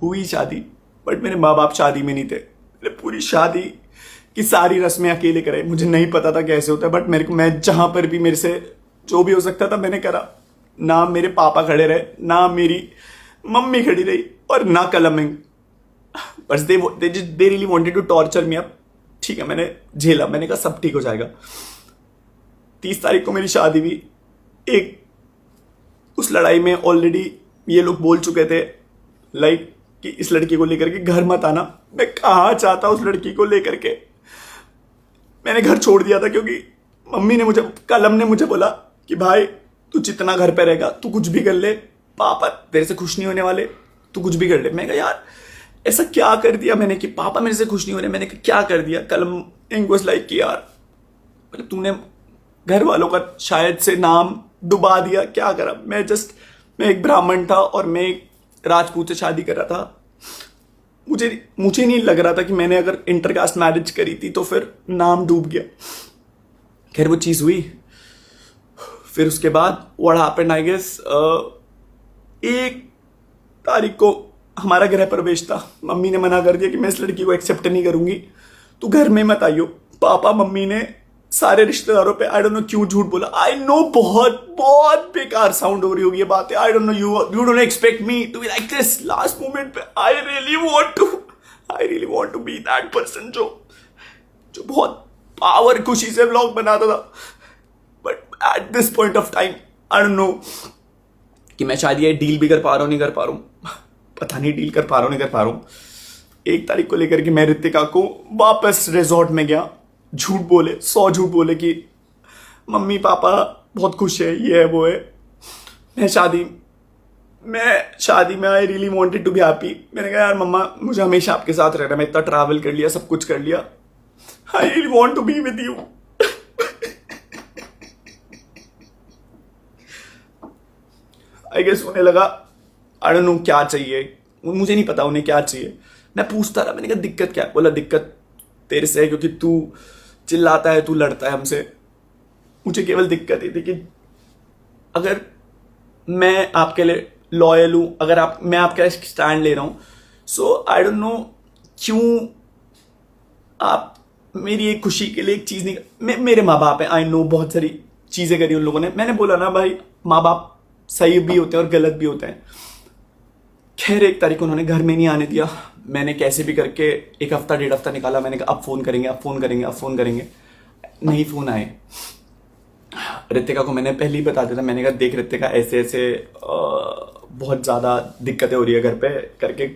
हुई शादी, बट मेरे माँ बाप शादी में नहीं थे। मैंने पूरी शादी की सारी रस्में अकेले कराई। मुझे नहीं पता था कैसे होता है, बट मेरे को, मैं जहां पर भी मेरे से जो भी हो सकता था मैंने करा। ना मेरे पापा खड़े रहे, ना मेरी मम्मी खड़ी रही, और ना कलमिंग। बस they really wanted to torture me. अब ठीक है, मैंने झेला, मैंने कहा सब ठीक हो जाएगा। 30 तारीख को मेरी शादी हुई। एक उस लड़ाई में ऑलरेडी ये लोग बोल चुके थे, लाइक कि इस लड़की को लेकर के घर मत आना। मैं कहाँ चाहता उस लड़की को लेकर के। मैंने घर छोड़ दिया था, क्योंकि मम्मी ने मुझे, कलम ने मुझे बोला कि भाई तू जितना घर पे रहेगा, तू कुछ भी कर ले, पापा तेरे से खुश नहीं होने वाले, तू कुछ भी कर ले। मैं कहा यार ऐसा क्या कर दिया मैंने कि पापा मेरे से खुश नहीं हो रहे। मैंने कहा क्या कर दिया। कलम इंग्लिश लाइक कि यार मतलब तूने घर वालों का शायद से नाम डुबा दिया, क्या करा। मैं एक ब्राह्मण था और मैं एक राजपूत से शादी कर रहा था। मुझे नहीं लग रहा था कि मैंने अगर इंटरकास्ट मैरिज करी थी तो फिर नाम डूब गया। खैर वो चीज हुई। फिर उसके बाद व्हाट हैपेंड आई गेस, 1 तारीख को हमारा गृह प्रवेश था। मम्मी ने मना कर दिया कि मैं इस लड़की को एक्सेप्ट नहीं करूंगी, तू घर में मत आइयो। पापा मम्मी ने सारे रिश्तेदारों पे आई डोंट नो क्यों झूठ बोला। आई नो बहुत बहुत बेकार साउंड हो रही होगी ये बातें। I don't know, you don't expect me to be like this. Last moment पे I really want to be that person जो बहुत पावर खुशी से व्लॉग बनाता था। But at this point of time I don't know कि मैं शायद ये डील भी कर पा रहा हूं नहीं कर पा रहा हूं। पता नहीं डील कर पा रहा हूं नहीं कर पा रहा हूं। 1 तारीख को लेकर के मैं रितिका को वापस रिजॉर्ट में गया। झूठ बोले, 100 झूठ बोले कि मम्मी पापा बहुत खुश है, ये है वो है। मैं शादी में I really wanted to be happy. मैंने कहा यार मम्मा मुझे हमेशा आपके साथ रहना, मैं इतना ट्रैवल कर लिया, सब कुछ कर लिया, I really want to be with you. I guess उन्हें लगा आई डोंट नो क्या चाहिए, मुझे नहीं पता उन्हें क्या चाहिए। मैं पूछता रहा, मैंने कहा दिक्कत क्या है। बोला दिक्कत तेरे से है क्योंकि तू चिल्लाता है, तू लड़ता है हमसे। मुझे केवल दिक्कत ये थी कि अगर मैं आपके लिए लॉयल हूं, अगर मैं आपका स्टैंड ले रहा हूं, सो आई डोंट नो क्यों आप मेरी एक खुशी के लिए एक चीज नहीं। मेरे माँ बाप है, आई नो बहुत सारी चीजें करी उन लोगों ने। मैंने बोला ना भाई माँ बाप सही भी होते हैं और गलत भी होते हैं। खैर 1 तारीख को उन्होंने घर में नहीं आने दिया। मैंने कैसे भी करके 1 हफ्ता 1.5 हफ्ता निकाला। मैंने कहा अब फोन करेंगे, अब फोन करेंगे, अब फोन करेंगे। नहीं फोन आए। रितिका को मैंने पहले ही बता दिया था। मैंने कहा देख रितिका ऐसे ऐसे बहुत ज्यादा दिक्कतें हो रही है घर पे करके,